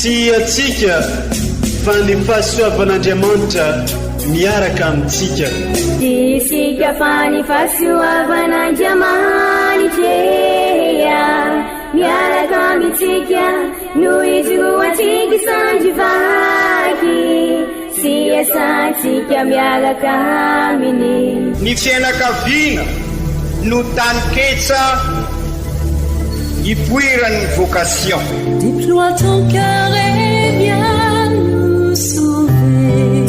Tsy atsika fa ny fahasoavan'Andriamanitra miaraka amintsika. Isika fa ny fahasoavan'Andriamanitra miaraka amintsika noho izy ho antsika sandrivaky sy asantsika miaraka aminy. Ny fianakaviana no taniketsa ipoiran'ny vocation. Déploie ton cœur et viens nous sauver.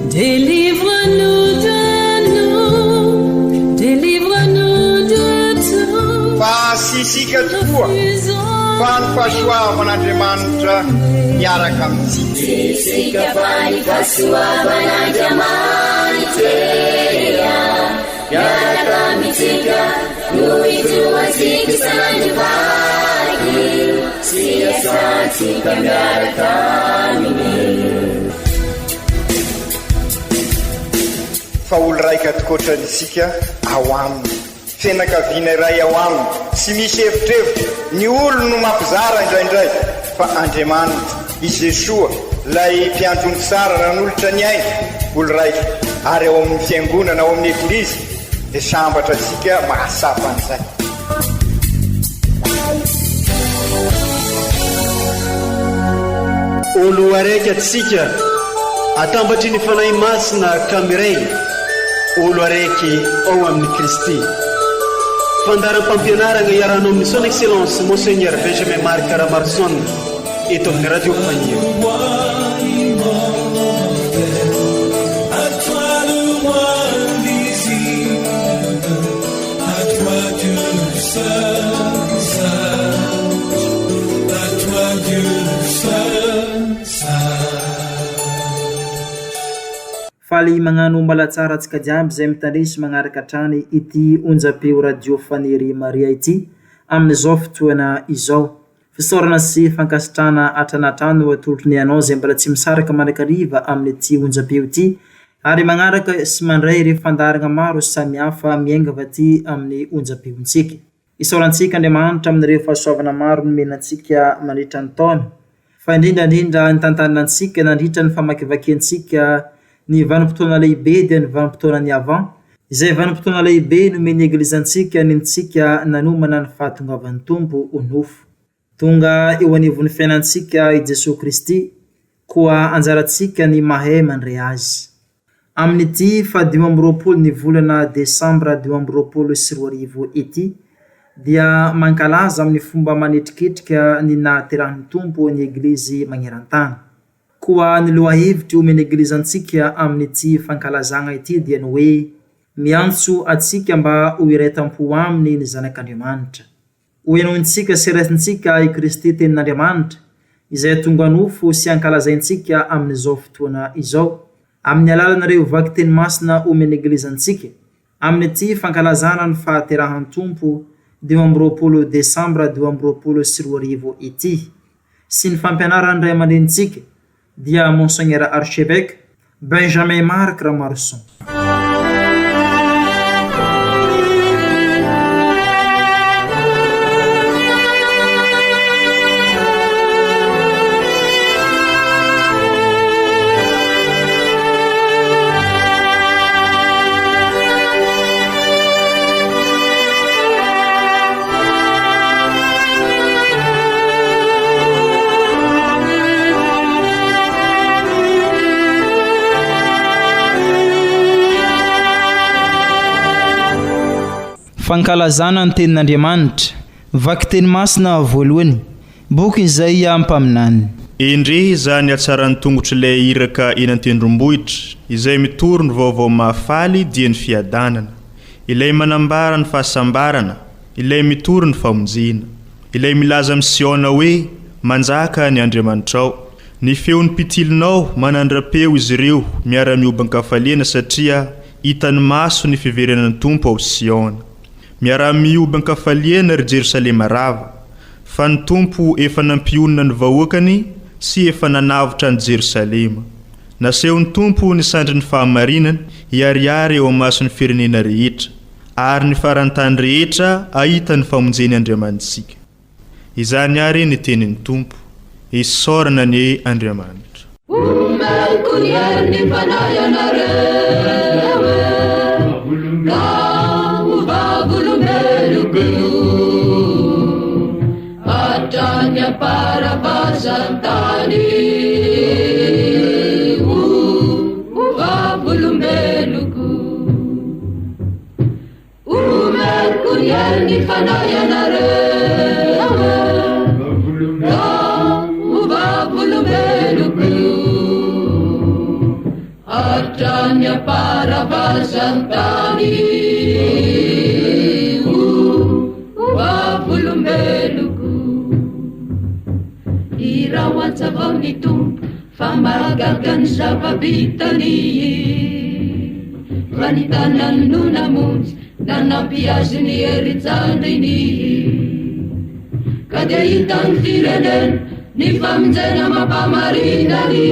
Délivre-nous de tout. Fa sisika tokoa fa ny fahasoavan'Andriamanitra miaraka amintsika. Sisika fa ny fahasoavan'Andriamanitra miaraka amintsika noho izy ho antsika sandrivaky sy asantsika miaraka aminy. Fa olo raika atokotran'isika ao aminy, fianakaviana iray ao aminy, tsy misy hevitrevitra. Ny olo no mampizara indraindray, fa Andriamanitra i Jesoa lay mpiandrony tsara nanolotra ny aina olo raika. Ary ao amin'ny fiangonana, ao amin'ny eglizy dia sambatra atsika mahasapa an'izay. Olo araiky atsika atambatry ny fanahy masina kamiray, olo araiky ao amin'ny Kristy. Fandaram-pampianarana iarana amin'ny son excellence Monseigneur Benjamin Marc Ramarson eto amin'ny radio Fania. Faly magnano mbalatsara antsika jiamby izay mitandresy magnaraka hatrany ity onjam-peo radio Fanery Maria ity amin'izao fotoana izao. Fisaorana sy fankasitrahana hatranatrano atolotry anao izay mbola tsy misaraka mandrakariva amin'ity onjam-peo ity, ary magnaraka sy mandray ireo fandarana maro samihafa miaingava ity amin'ny onjam-peontsika. Isaurantsika Andriamanitra amin'ireo fahasoavana maro nomenantsika mandritra ny taona, fa indrindrandrindra ny tantaninantsika nandritra ny famakivakiantsika ny vanim-potoana lehibe dia ny vanim-potoana ny avant, izay vanim-potoana lehibe nomeny eglizantsika nintsika nanomana ny fahatongavan'ny Tompo ho nofo. Tonga eo anivon'ny fiainantsika i Jesosy Kristy, koa anjarantsika ny mahay mandray azy. Amin'ity fa 20 ny volana Desambra 2024 ity dia mankalaza amin'ny fomba manetriketrika ny nahaterahan'ny Tompo ny eglizy magneran-tany. Koa ny lohahevitry omeny eglizantsika amin'ity fankalazana ity dia ny hoe miantso atsika mba ho iray-tampo aminy ny zanak'Andriamanitra. Ho enointsika sy raisintsika i Kristy tenin'Andriamanitra izay tonga nofo sy ankalazaintsika amin'izao fotoana izao amin'ny alalan'ireo vaky teny masina omeny eglizantsika amin'ity fankalazana ny fahaterahan'ny Tompo 20 Desambra 2024 ity, sy ny fampianaran'ny ray aman-drenitsika dia Monseigneur Archevêque Benjamin Marc Ramarson. Fankalazana ny tenin'Andriamanitra, vaky teny masina voalohany, boky izay ampaminany. Indri zany atsaran'ny tongotry ilay iraka eny an-tendrombohitra izay mitoro ny vaovao mahafaly dia ny fiadanana, ilay manambara ny fahasambarana, ilay mitoro ny famonjena, ilay milaza amin'ny Siona hoe manjaka ny Andriamanitrao. Ny feon'ny pitilinao manandra-peo izy ireo miara-mioban-kafaliana satria hitan'ny maso ny fiverenan'ny Tompo ao Siona. Miara-mioban-kafaliana ry Jerusalema rava, fa ny Tompo efa nampionana ny vahoakany sy efa nanavotra ny Jerusalema. Nasehon'ny Tompo ny sandry ny fahamarinana hiariary eo amason'ny firenena rehetra, ary ny farantany rehetra ahita ny famonjeny Andriamanitsika. Izany ary ny tenin'ny Tompo, isorana ny Andriamanitra. Famagagan sa pabitani Vanitanan nunamuns Nanapiasin ni Erizandini Kadaitan firenen Ni famzena mapamarinani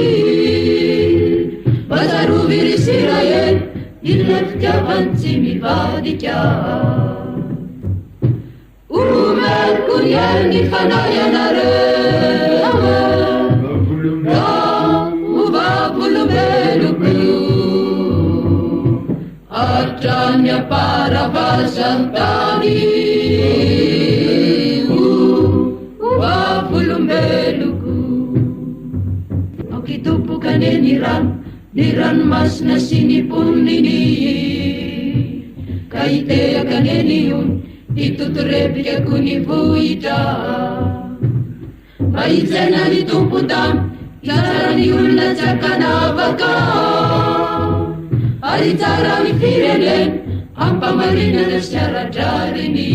Bazaru virisirayen Illetja pantsimi vadikya Umer kunyer ni fanayanare Artanya para basantani wa fulumbeluku Okitupukan niran mas na sinipun nini Kaite akaneniyun ituturepya kunifuita Maizena nitumputam Yaraniun na chakanabaka Aritara mi firelen Ampa marina na syaradarini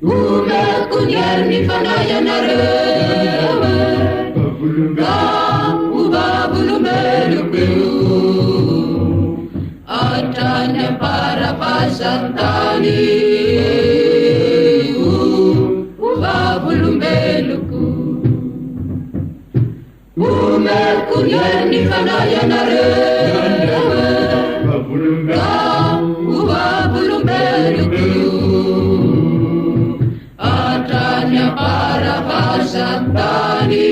Ume kunyer ni fanayanare Uba bulumeluku Atanya para pasantani Uba bulumeluku Umer kunyer ni fanayanare Uba bulumeluku Atanya para pasantani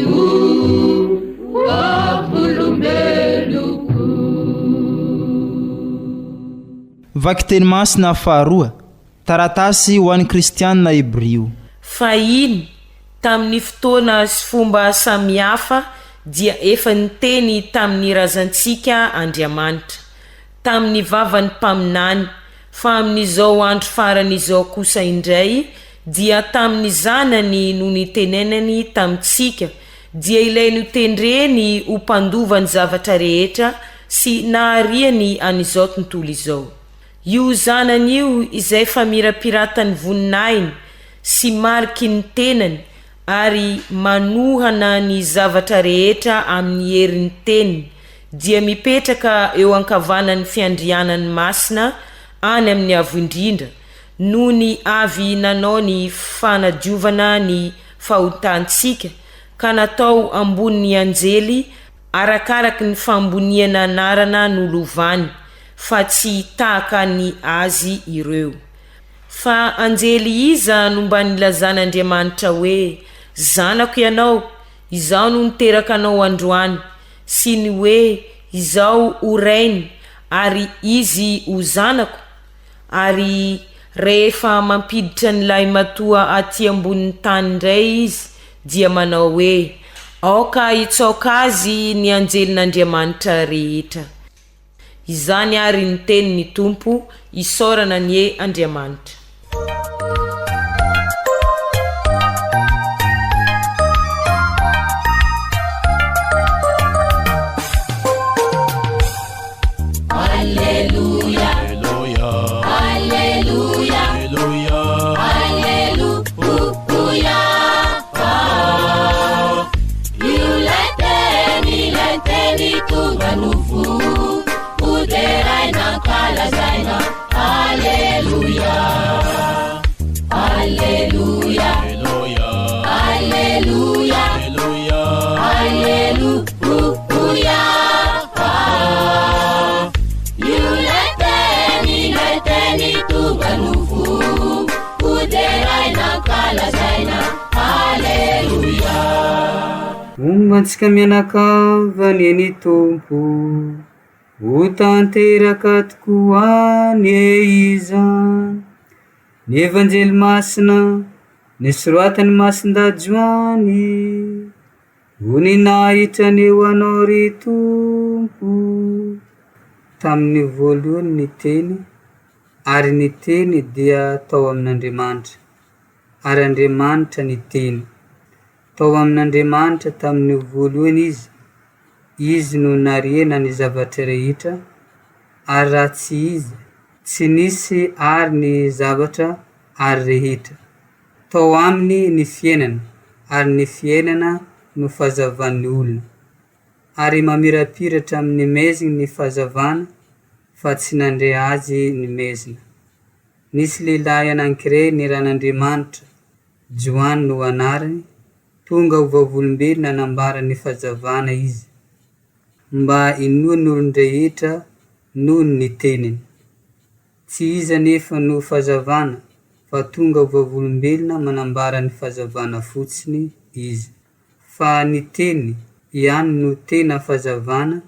Uba bulumeluku Vaky teny masina faharoa taratasy ho an'ny kristianina Hebrio. Fahiny tamin'ny fotoana sy fomba samihafa dia efa niteny tamin'ny razantsika Andriamanitra tamin'ny vavany mpaminany fa amin'izao andro faran'izao kosa indray dia tamin'ny zanany no nitenenany tamintsika dia ilainy ho tendreny ho mpandovany zavatra rehetra sy nahariany an'izao tontolo izao. Io zanany io izay fa mirapiratany voninainy sy mariky ny tenany ary manohana ny zavatra rehetra amin'ny herin'ny teniny dia mipetraka eo ankavanan'ny fiandrianany masina any amin'ny avo-indrindra noho ny avy nanao ny fanadiovana ny fahotantsika ka natao ambonin'ny anjely arakaraky ny famboniana anarana nolovany fa tsy tahaka ny azy ireo. Fa anjely iza no mba nilazan'Andriamanitra hoe zanako ianao izao no niteraka anao androany sy ny hoe izao ho rainy ary izy ho zanako ary rehefa mampiditra nylay matoa aty ambonin'ny tany indray izy dia manao hoe aoka hitsaoka azy ny anjelin'Andriamanitra rehetra. Izany ary ny tenin'ny Tompo isorana ny Andriamanitra. Alleluia, Alleluia, Alleluia, Alleluia. Iuleteni tunga nufu, uderai na kala zaina. Alleluia. mantsika mianakavany ny tompo ho tanteraka tokoa ny izany ny evanjely masina ny soratany masin-dajoany ho ninahitra ny eo anao ry tompo. Tamin'ny voalohany ny teny ary ny teny dia tao amin'Andriamanitra ary Andriamanitra ny teny. Tao amin'Andriamanitra tamin'ny voalohany izy no nariana ny zavatra rehetra ary raha tsy izy tsy nisy ary ny zavatra ary rehetra. Tao aminy ny fiainana ary ny fiainana no fahazavan'ny olona ary mamirapiratra amin'ny meziny ny fahazavana fa tsy nandray azy ny mezina. Nisy lehilahy anankiray ny ran'Andriamanitra Joany no anarany, tonga ho vavolombelona nanambara ny fahazavana izy mba inoa ny olon-drehetra noho ny teniny. Tsy izy anefa no fahazavana fa tonga ho vavolombelona manambara ny fahazavana fotsiny izy, fa ny teny ihany no tena fahazavana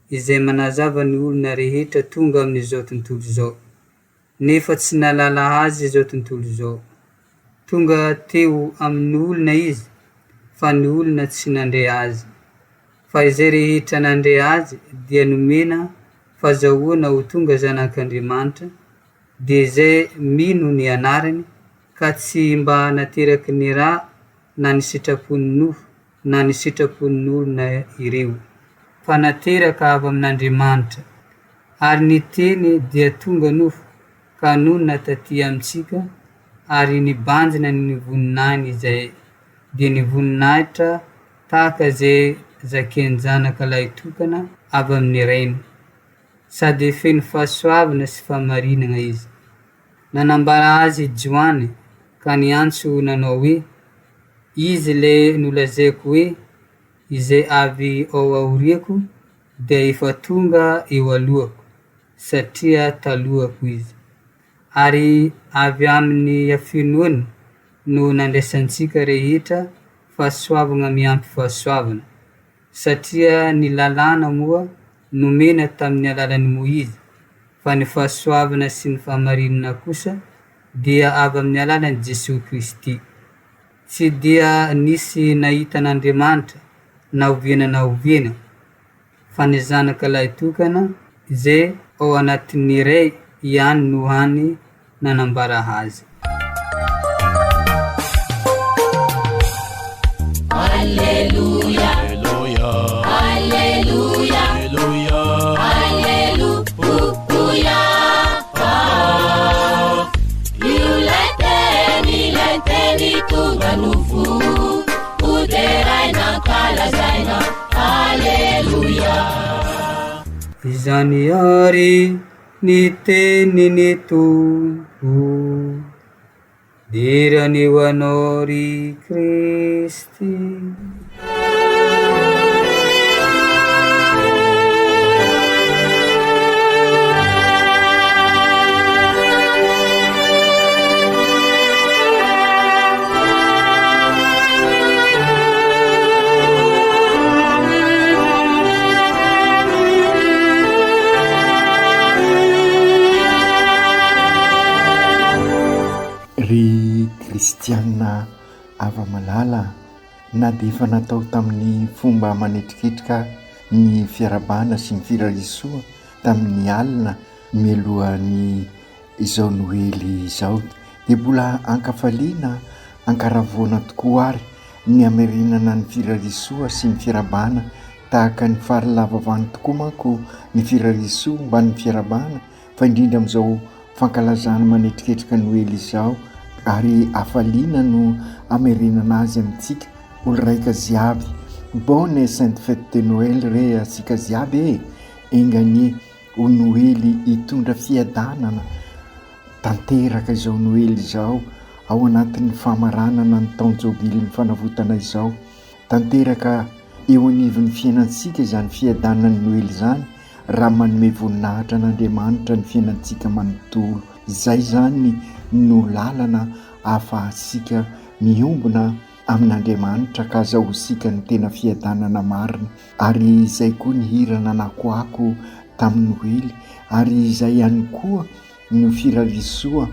izay manazava ny olona rehetra tonga amin'izao tontolo izao, nefa tsy nalala azy izao tontolo izao. Tonga teo amin'ny olona izy fa ny olona tsy nandray azy, fa izay rehetra nandray azy dia nomena fahazahoana ho tonga zanak'Andriamanitra, dia izay mino ny anarany ka tsy mba nateraky ny rà na ny sitrapony nofo na ny sitrapony olona ireo, fa nateraka avy amin'Andriamanitra. Ary ny teny dia tonga nofo ka nonona taty amintsika ary nibanjina ny voninahiny izay dia nivoninahitra tahaka izay zakain'ny zanak'ilay tokana avy amin'ny rainy, sady feno fahasoavana sy fahamarinana izy. Nanambara azy Joany ka ny antso nanao hoe, izy le nolazaiko hoe izay avy ao aoriako dia efa tonga eo alohako satria talohako izy. Ary avy amin'ny hafinoany no nandraisantsika rehetra fahasoavana miampy fahasoavana, satria ny lalàna moa nomena tamin'ny alalan'i Moizy, fa ny fahasoavana sy ny fahamarinana kosa dia avy amin'ny alalan'i Jesosy Kristy. Tsy dia nisy nahita an'Andriamanitra na oviana na oviana, fa ny zanak'ilay tokana izay ao anatin'ny iray ihany no hany nanambara azy. Alleluia, Alleluia, Alleluia, Alleluia. Leteni tunga nufu, uderai na kala zaina. Alleluia. Izany ary ny teniny Tompo, dirany ho anao ry Kristy. Ry kristianina ava-malala, na dia efa natao tamin'ny fomba manetriketrika ny fiarabana sy ny firarisoa tamin'ny alina mialohan'ny izao noely izao, dia mbola ankafaliana ankaravoana tokoa ary ny amerinana ny firarisoa sy ny fiarabana tahaka ny farilavavany tokoa manko ny firarisoa mba ny fiarabana, fa indrindra amin'izao fankalazana manetriketrika noely izao, ary afaliana no amerinana azy amintsika olo raika ziaby. Bonne sainte fête de Noël re asika ziaby engany ho noely hitondra fiadanana tanteraka izao noely izao ao anatin'ny famaranana ny taonjobily ny fanavotana izao, tanteraka eo anivon'ny fiainantsika izany fiadanana ny noely izany, raha manome voninahitra an'Andriamanitra ny fiainantsika manontolo. Izay zany no lalana ahafahasika miombona amin'Andriamanitra ka azahosika ny tena fiadanana marina. Ary izay koa ny hira nanakoako tamin'ny Noely, ary izay ihany koa ny firarisoa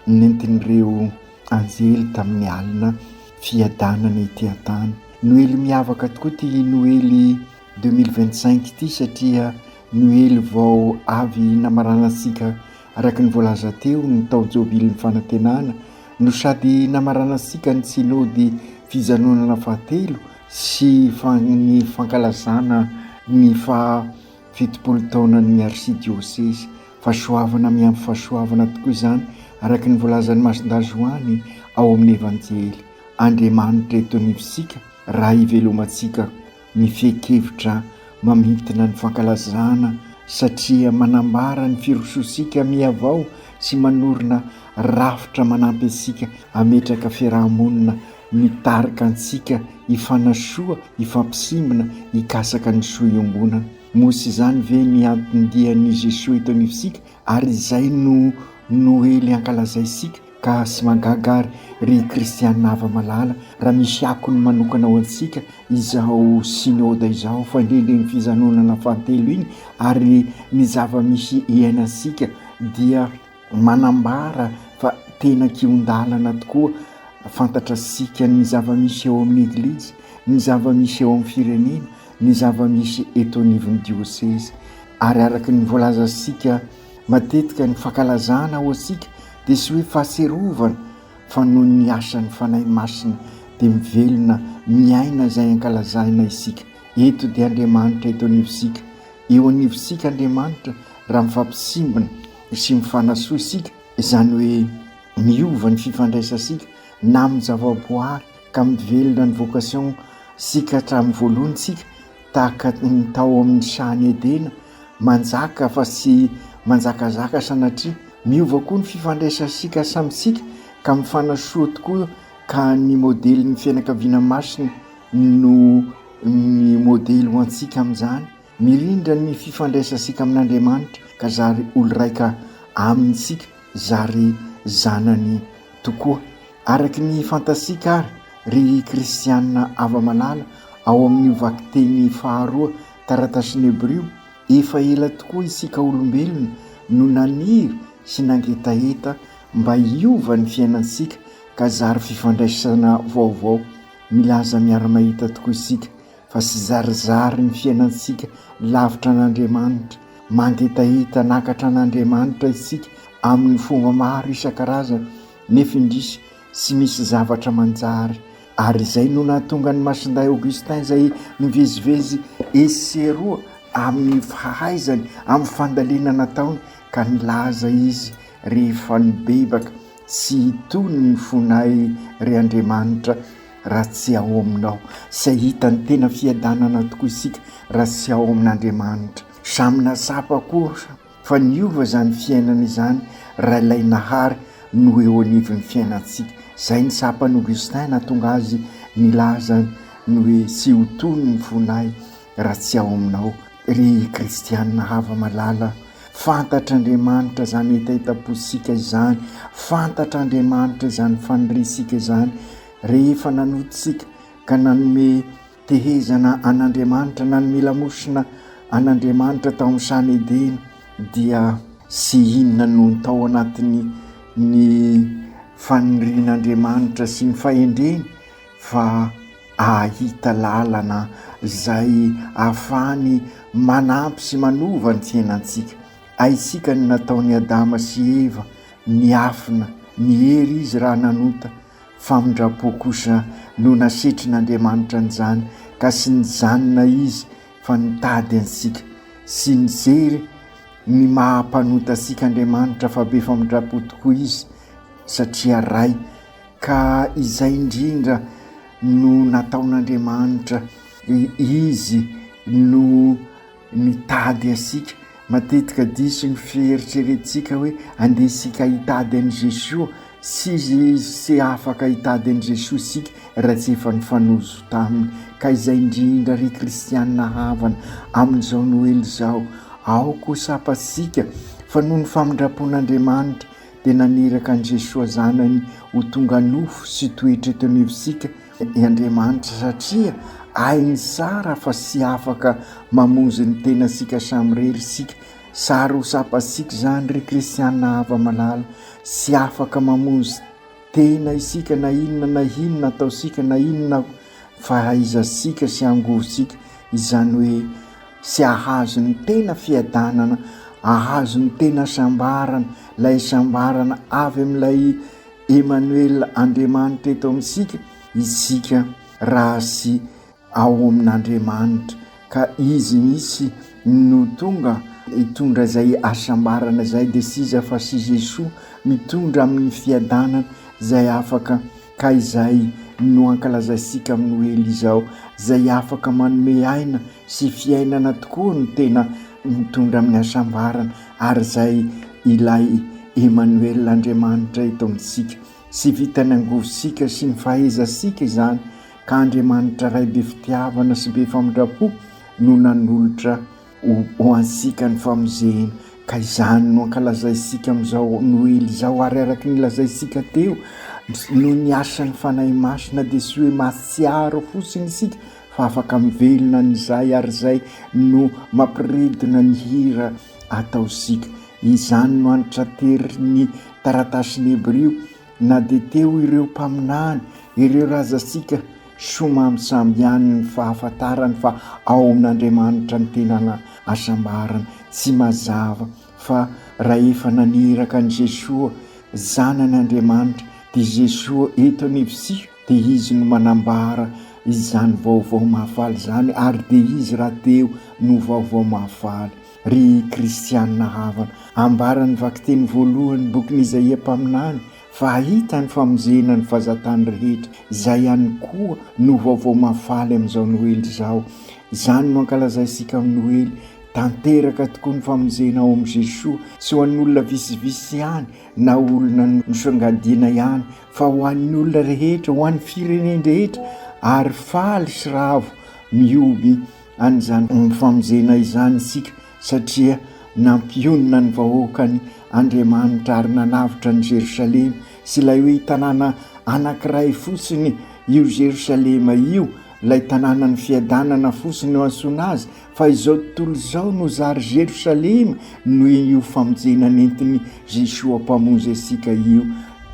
nentin'ireo anjely tamin'ny alina fiadanana ety an-tany. Noely miavaka tokoa ty Noely 2025 ty satria Noely vao avy namaranasika araka ny voalaza teo ny tao jobilin'ny fanantenana, no sady namaranasika ny sinody fijanonana fahatelo sy ny fankalazana ny fitopolo taona ny arsidiosesy. Fahasoavana miampy fahasoavana tokoa izany araka ny voalazan'ny mason-dazoany ao amin'ny evanjely. Andriamanitra eto anivosika raha ivelomantsika mifehi-kevitra mamintina ny fankalazana, satria manambara ny firososika miavao sy manorina rafitra manampy antsika ametraka fiarahamonina mitarika antsika hifanasoa, hifampisimbona, hikasaka ny soa iombonana. Mosy izany ve ny antondian'i Jesosy eto anivosika, ary izay no Noely ankalazaisika ka sy magagary ry kristianina ava-malala raha misy akony manokana ao antsika izao synôda izao fandehan'ny fijanonana fahatelo iny, ary ny zava-misy iainantsika dia manambara fa tena kiondalana tokoa fantatrasika ny zava-misy eo amin'ny eglizy, ny zava-misy eo amin'ny firenena, ny zava-misy eto anivon'ny diosesy. Ary araka ny voalazasika matetika ny fankalazana ho asika dia sy hoe fahaserovana fa noho ny asan'ny fanahy masina dia mivelona miaina izay ankalazana isika. Eto dia Andriamanitra eto anivosika, eo anivosika Andriamanitra raha mifampisimbona sy mifanasoa isika, izany hoe miova ny fifandraisasika na amin'ny zava-boary ka mivelona ny vocation sika hatramin'ny voalohany sika tahaka ny tao amin'ny sany edena, manjaka fa sy manjakazaka sanatria. Miova koa ny fifandraisasika samysika ka mifanasoa tokoa, ka ny modely ny fianakaviana masina no ny modely ho antsika amin'izany. Mirindra ny fifandraisasika amin'Andriamanitra ka zary olo raika amintsika, zary zanany tokoa. Araky ny fantasika ary ry kristianina ava-malala ao amin'ny vaky-teny faharoa taratasiny Hebreo, efa ela tokoa isika olombelona no naniry sy nangetaheta mba hiova ny fiainansika ka zary fifandraisana vaovao. Milaza miara-mahita tokoa isika fa sy zarizary ny fiainansika lavitra an'Andriamanitra, mangetaheta nakatra an'Andriamanitra isika amin'ny fomba maro isan-karazany, nefa indrisy sy misy zavatra manjary. Ary izay no nahatonga ny masinday Augustin izay mivezivezy eseroa amin'ny fahaizany amin'ny fandalena nataony, ka nilaza izy rehefa nibebaka sy tony ny fonay ry Andriamanitra raha tsy ao aminao. Sy hita ny tena fiadanana tokoa isika raha tsy ao amin'Andriamanitra. Samy nasapa koa fa niova izany fiainana izany raha ilay nahary no eo anivon'ny fiainantsika. Izay ny sapan'ny Augustin nahatonga azy nilaza ny hoe sy ho tony ny fonay raha tsy ao aminao. Ry kristianina ava-malala, fantatr'Andriamanitra izany etaitaposika izany, fantatr'Andriamanitra izany fanirisika izany. Rehefa nanototsika ka nanome tehezana an'Andriamanitra, nanome lamosina an'Andriamanitra tao amin'ny sany edena, dia sy inona no tao anatin'ny ny fanirian'Andriamanitra sy ny fahendreny fa ahita lalana izay ahafahany manampy sy manova ny fiainantsika. Aisika ny nataon'ny Adama sy Eva, niafina, nihery izy raha nanota, famindrapo kosa no nasetrin'Andriamanitra n'izany ka sy nijanona izy fa nitady ansika sy nijery ny mahampanota asika Andriamanitra fa be famindrapo tokoa izy satria ray. Ka izay indrindra no nataon'Andriamanitra, izy no nitady asika. Matetika diso ny fieritreretintsika hoe andesika hitady an'i Jesosy, sy izy sy afaka hitady an'i Jesosy sika raha tsy efa nifanozo taminy. Ka izay indrindra ry kristianina havana amin'izao Noely izao, ao koa sapasika fa noho ny famindrapon'Andriamanitra dia naniraka an'i Jesosy zanany ho tonga nofo sy toetra eto anivosika i Andriamanitra satria ainy sara fa sy afaka mamonjy ny tenasika samyrery sika. Sary ho sapasika zany ry kristianina hava malala, sy afaka mamonjy tena isika na inona ataosika na inona fahaizasika sy angovosika. Izany hoe sy ahazo ny tena fiadanana, ahazo ny tena sambarana, lay sambarana avy amin'ilay Emmanuel Andriamanitra eto amintsika, isika raha sy ao amin'Andriamanitra ka izy misy no tonga hitondra zay asambarana zay, de siza fa sy Jesoa mitondra amin'ny fiadanana zay afaka ka izay no ankalazaisika amin'ny Noely izao, zay afaka manome aina sy fiainana tokoa no tena mitondra amin'ny asambarana, ary zay ilay Emmanuel Andriamanitra eto amintsika. Sy vitany angovosika sy ny fahaizasika izany, ka Andriamanitra ray be fitiavana sy be famindrapo no nanolotra ho ansika ny famonjena, ka izany no ankalazaisika amin'izao Noely izao, ary araky nilazaisika teo no niasan'ny fanahy masina de sy hoe matsiaro fotsiny isika fa afaka mivelona n'izay, ary zay no mampiredina ny hira ataosika. Izany no anitra tery ny taratasin'ny Hebreo, na de teo ireo mpaminany, ireo razasika somamy sambyany ny fahafantarany fa ao amin'Andriamanitra ny tenana asambarana. Tsy mazava fa raha efa naniraka an' Jesoa zanan'Andriamanitra, de Jesoa eto anivosika, de izy no manambara izany vaovao mahafaly zany, ary de izy raha teo no vaovao mahafaly. Ry kristianina havana, ambarany vakiteny voalohany bokin'i Isaia mpaminany fa ahita ny famonjena ny fahazatany rehetra, izay ihany koa no vaovao mahafaly amin'izao Noely izao. Izany no ankalazaisika amin'ny Noely, tanteraka tokoa ny famonjena ao amin'i Jesoa, sy ho an'olona visivisy ihany na olona nosangadiana ihany, fa ho an'ny olona rehetra, ho an'ny fireneny rehetra, ary faly sy ravo mioby an'izany famonjena izany isika, satria nampionona ny vahoakany Andriamanitra ary nanavitra ny Jerosalema, sy ilay hoe tanàna anankiray fotsiny io Jerosalema io, ilay tanàna ny fiadanana fotsiny no antsoina azy, fa izao tontolo izao no zary Jerosalema no io famonjena nentiny Jesoa mpamonjy asika io,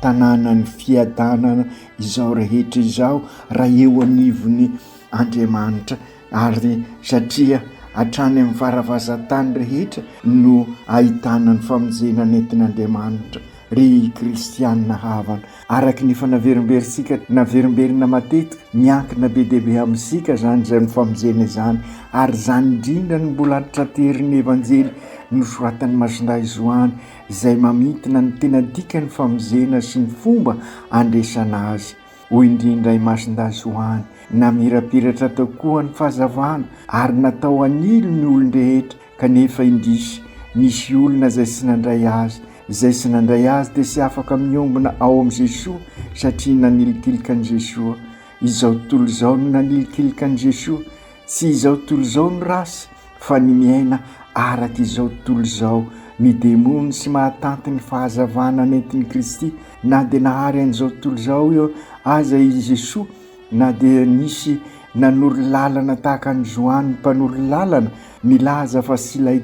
tanàna ny fiadanana izao rehetra izao raha eo anivony Andriamanitra, ary satria hatrany amin'ny varavazatany rehetra no ahitana ny famonjena nentin'Andriamanitra. Ry kristianina havana, araky ny fanaverimberisika naverimberina matetika, miankina be deaibe amintsika zany zay ny famonjena izany, ary zany indrindra ny mbola antrateriny evanjely nosoratan'ny Masindahy Zoany, izay mamitina ny tena dikany famonjena sy ny fomba andresana azy. Hoy indrindra i Masindahy Zoany, namirapiratra tokoa ny fahazavana, ary natao anilo ny olon-drehetra, kanefa indrisy nisy olona zay sy nandray azy, izay sy nandray azy de sy afaka miombona ao amin'i Jesoa, satria nanilikilika an' Jesoa. Izao tontolo izao no nanilikilika an' Jesoa, tsy izao tontolo izao no rasy, fa ny miaina araky izao tontolo izao, midemony sy mahatanty ny fahazavana nentin'i Kristy, na de nahary an'izao tontolo izao io aza i Jesoa, na de nisy nanoro lalana tahaka ny Zoany mpanoro lalana, milaza fa sy ilay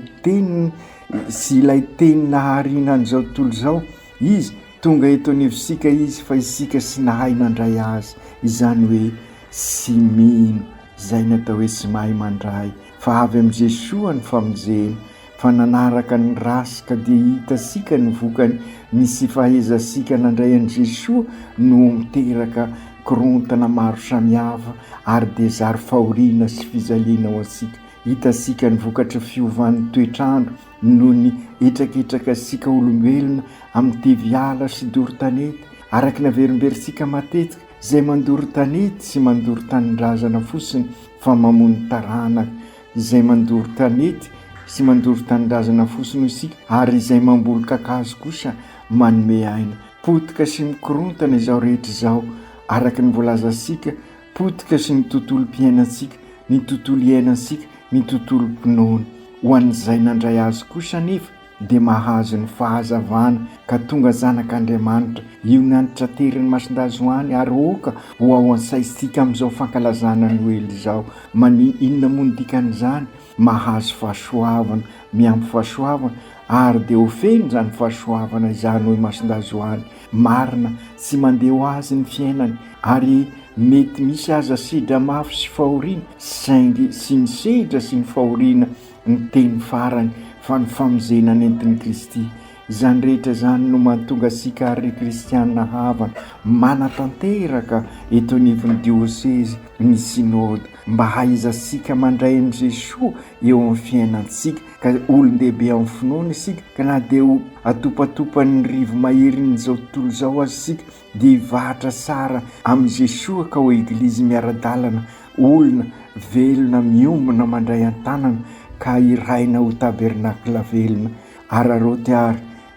teny naharina an'izao tontolo izao izy, tonga eto anivosika izy fa isika sy nahay nandray azy. Izany hoe sy mino zay natao hoe sy mahay mandray, fa avy amin'i Jesoa ny famonjena, fa nanaraka ny rasy ka dia hitasika ny vokany, misy fahezasika nandray an'i Jesoa no miteraka korontana maro samihafa, ary de zary fahoriana sy fijaliana ho asika. Hitasika ny vokatra fiovan'ny toetrandro noho ny etraketraka asika olombelona amin'ny teviala sy doro-tanety, araky naverimberisika matetika, zay mandoro tanety sy mandoro tanindrazana fotsiny, fa mamono taranaka, izay mandoro tanety sy mandoro tanindrazana fotsiny isika, ary izay mamboly kakazo kosa manome aina. Potika sy mikorontana izao rehetra izao, araky ny voalazasika, potika sy ny tontolo mpiainantsika, ny tontolo iainantsika, ny tontolo mpinoana. Ho an'izay nandray azy kosa nefa dia mahazo ny fahazavana ka tonga zanak'Andriamanitra io nanitra teriny masindazoany ary oka ho ao ansaisika amin'izao fankalazana Noely izao. Inona moa ny dikan'izany? Mahazo fahasoavana, miampy fahasoavana ary dia ho feno zany fahasoavana izany hoe masindazoany. Marina sy mandeha ho azy ny fiainany ary mety misy aza sidra mafy sy fahoriana saingy sy ny sidra sy ny fahoriana ny teny farany fa ny famonjenany entin'i Kristy. Izany rehetra izany no mahatonga sika ary kristianina havana manatanteraka eto anivon'ny dioseze ny synody mba hahaizasika mandray an' Jesoa eo amin'ny fiainantsika ka olon-dehibe amin'ny finoana isika ka na dia ho atopatopany rivo maherin'ny zao tontolo izao azy sika dia hivahatra sara amin'ny Jesoa ka ho eglizy miara-dalana, olona velona miombona mandray an-tanana ka iraina ho tabernakla velona. Araroty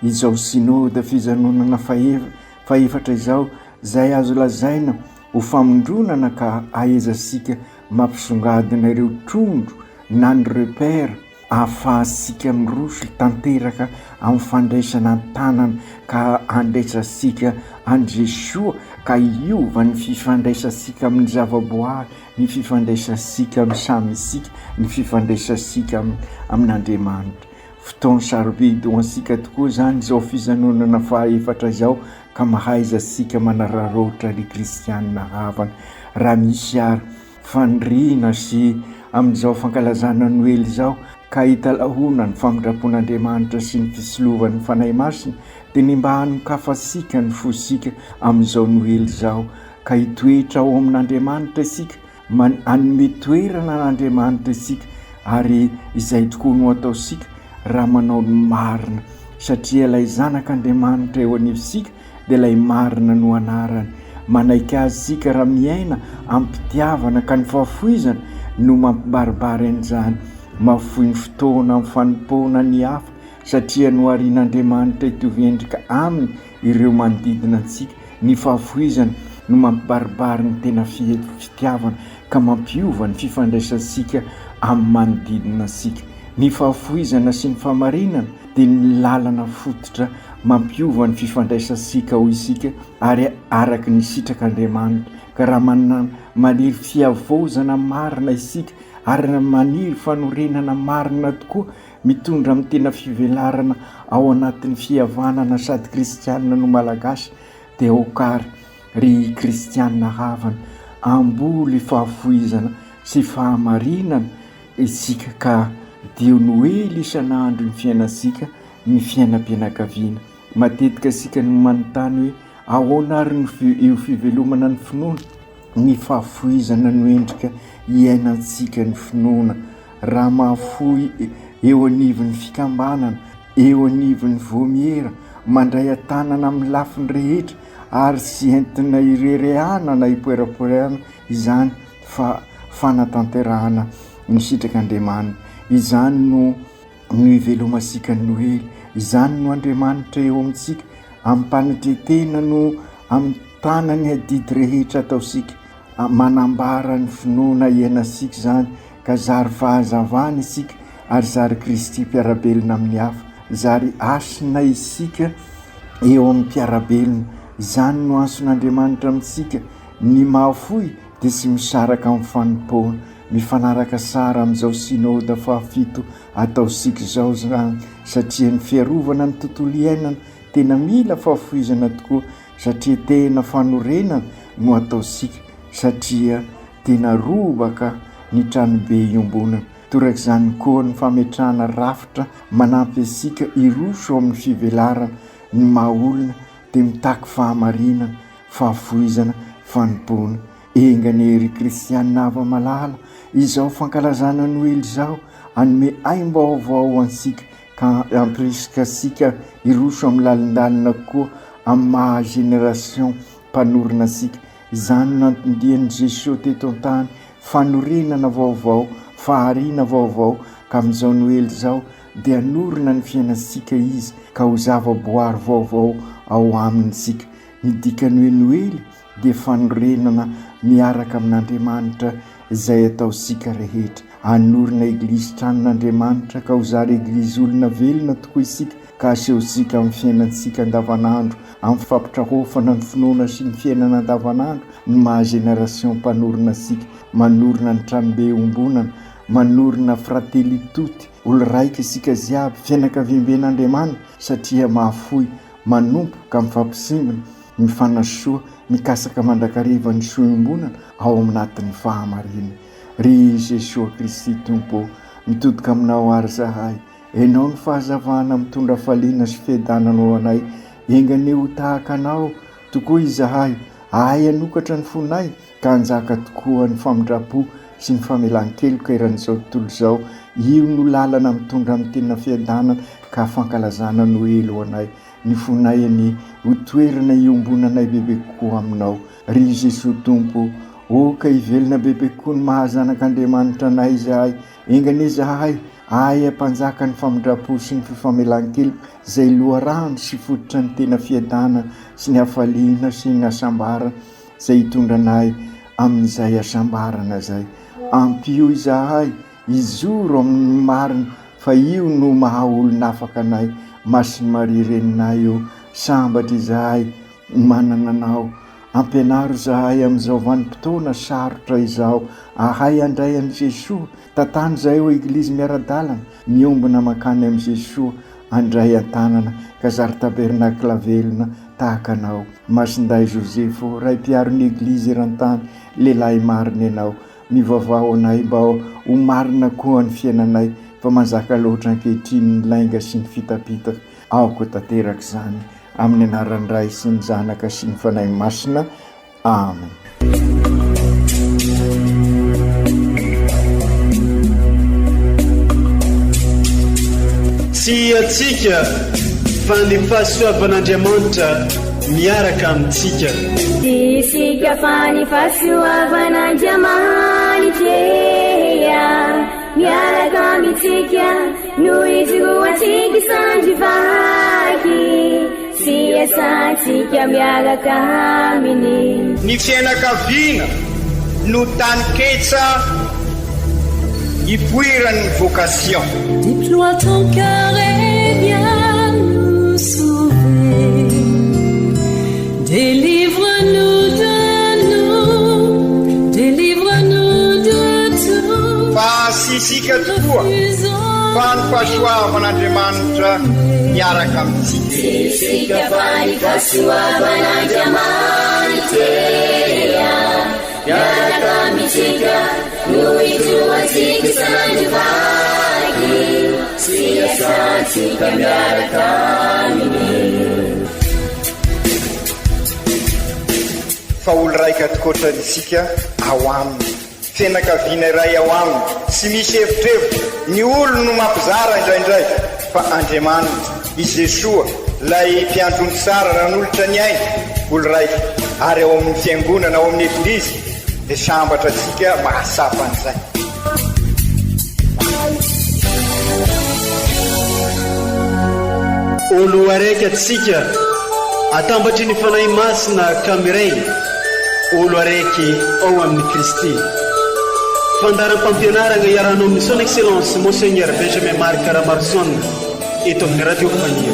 izao synody fizanonana faefatra izao izay azo lazaina ho famondronana ka ahaizasika mampisongadina ireo trondro na ny repère ahafahasika miroso tanteraka amin'ny fandraisana an-tanana ka andraisasika an' Jesoa ka hiova ny fifandraisasika amin'ny zavaboary, ny fifandraisasika amin'ny samy isika, ny fifandraisasika amin'Andriamanitra. Fotoana sarobidy ho ansika tokoa zany izao fizanonana faefatra izao ka mahaizasika manararoatra ny kristianina havana. Raha misy ary fandriana sy amin'izao fankalazana Noely izao ka hitalahona ny famindrapon'Andriamanitra sy ny fisolovan'ny fanahy masina dia ny mba hanokafasika ny fosika amin'izao Noely izao ka hitoetra ao amin'Andriamanitra isika, hanome toerana n'Andriamanitra isika ary izay tokoa no ataosika raha manao ny marina satria ilay zanak'Andriamanitra eo anivosika dia ilay marina no anarany. Manaiky azy sika raha miaina ampitiavana ka ny fahafoizana no mampibaribary an'izany. Mafoy ny fotoana amin'ny fanompoana ny hafa satria no arian'Andriamanitra hitovy endrika aminy ireo manodidina antsika. Ny fahafoizana no mampibaribary ny tena fitiavana ka mampiova ny fifandraisansika amin'ny manodidina antsika. Ny fahafoizana sy ny fahamarinana dia ny lalana fototra mampiova ny fifandraisansika ho isika ary araka ny sitrak'Andriamanitra. Ka raha maniry fiavozana marina isika ary maniry fanorenana marina tokoa mitondra amin'ny tena fivelarana ao anatin'ny fihavanana sady kristianina no malagasy dia okary ry kristianina havana amboly fahafoizana sy fahamarinana isika ka dio Noely isan'andro ny fiainasika, ny fiainam-pianakaviana. Matetika sika no manontany hoe ahoana ary io fivelomana ny finoana? Ny fahafoizana no endrika iainantsika ny finoana. Raha mahafoy eo anivon'ny fikambanana, eo anivon'ny vomiera, mandray an-tanana amin'ny lafiny rehetra ary sy entina irerehana na hipoerapoerana, izany fa fanatanterahana ny sitrak'Andriamanitra. Izany no ivelomasika ny Noely, izany no Andriamanitra eo amintsika, amin'ny mpanatretena no amin'ny tanany adidy rehetra ataosika, manambara ny finoana iainasika zany ka zary fahazavana isika ary zary Kristy mpiarabelona amin'ny hafa, zary asina isika eo amin'ny mpiarabelona. Izany no ason'Andriamanitra amintsika, ny mahafoy dia sy misaraka amin'ny fanompoana. Mifanaraka sara amin'izao synody fahafito ataosika izao zany satria ny fiarovana ny tontolo iainana tena mila fahafoizana tokoa satria tena fanorenana no ataosika satria tena robaka ny tranobe iombonana. Torak'izany koa ny fametrahana rafitra manampy asika iroso amin'ny fivelarana. Ny mahaolona dia mitaky fahamarinana, fahafoizana, fanompoana. Engany ery kristianina hava malala izao fankalazana Noely izao hanome aim-baovao ansika ka ampirisika sika iroso amin'ny lalindalina koa amin'ny maha génération mpanorina asika. Izany nantondian'i Jesosy teto an-tany, fanorenana vaovao, fahariana vaovao ka amin'izao Noely izao dia hanorina ny fiainantsika izy ka ho zavaboary vaovao ao amintsika. Ny dikany hoe Noely dia fanorenana miaraka amin'Andriamanitra izay ataosika rehetra. Hanorina eglizy tranon'Andriamanitra ka ho zary eglizy olona velona tokoa isika ka asehosika amin'ny fiainantsika andavanandro, amin'ny fampitrahofana ny finoana sy ny fiainana andavanandro ny maha-génération mpanorina sika, manorina ny tranobe ombonana, manorina frateli toty, olo raika isika ziaby, fianakaviamben'Andriamanitra satria mahafoy manompo ka mifampisimbona, mifanasoa, mikasaka mandrakariva ny soa-ombonana ao aminatin'ny fahamarinana. Ry Jesosy Kristy Tompo, mitodika aminao ary zahay, ianao ny fahazavana mitondra faliana sy fiadananao anay, engane ho tahaka anao tokoa izahay, ahay anokatra ny fonay ka anjaka tokoa ny famindrapo sy ny famelan-keloka eran'izao tontolo izao. Io no lalana mitondra amin'ny tena fiadanana ka fankalazana no elo anay, ny fonayany ho toerana iombonanay bebe kokoa aminao. Ry Jesosy Tompo, ka ivelona bebe kokoa ny mahazanak'Andriamanitra anay izahay, engane zahay ahay ampanjaka ny famindrapo sy ny fifamelan-keloka izay loharano sy fototra ny tena fiadanana sy ny hafaliana sy ny hasambarana izay hitondra anay amin'izay hasambarana izay. Ampio izahay izoro amin'ny marina fa io no mahaolona afaka anay, Masiny Maria reninay io, sambatra izahay manana anao. Ampianaro izahay amin'izao vanim-potoana sarotra izao, ahay andray an'i Jesosy, tantany izay ho eglizy miara-dalana, miombona makany amin'i Jesosy, andray an-tanana ka zary tabernakla velona tahaka anao. Masinday Josefo, ray mpiaron'ny eglizy eran-tany, lehilahy marina ianao, mivavao anay mba ho marina koa ny fiainanay, fa manjaka loatra ankehitriny ny lainga sy ny fitapitaka. Aoko tanteraka izany amin'ny anaran'ny Ray sy ny Zanaka sy ny Fanahy Masina. Amen. Tsy atsika fa ny fahasoavan'Andriamanitra miaraka amintsika. Isika fa ny fahasoavan'Andriamanitra miaraka amintsika no izoatsika sandrivaky, sy asantsika miaraka aminy. Ny fianakaviana no tany ketsa ipoiran'ny vocation. Déploie ton cœur et viens nous sauver. Délivre-nous de nous, délivre-nous de tout. Fa sisika tokoa fa ny fahasoavan'Andriamanitra miaraka amintsika. Sisika fa ny fahasoavan'Andriamanitra miaraka amintsika no izoatsika sandrivaky, sy asantsika miaraka aminy. Fa olo raika tokoatranisika ao aminy, fianakaviana iray ao aminy, tsy misy hevitrevitra. Ny olo no mampizara indraindray, fa Andriamanitra i Jesosy lay mpiandrony tsara ran'olotra ny aina, olo raika ary ao amin'ny fiangonana, ao amin'ny eglizy, dia sambatra atsika mahasapa an'izay. Olo araiky atsika atambatry ny fanahy masina kamiray, olo araiky ao amin'ny Kristy. Fandaram-pampianarana iarahanao amin'ny son excellence Monseigneur Benjamin Marc Caramarson eto amin'ny radio Fania.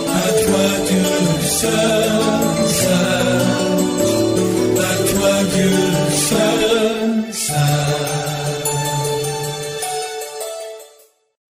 À toi Dieu seul.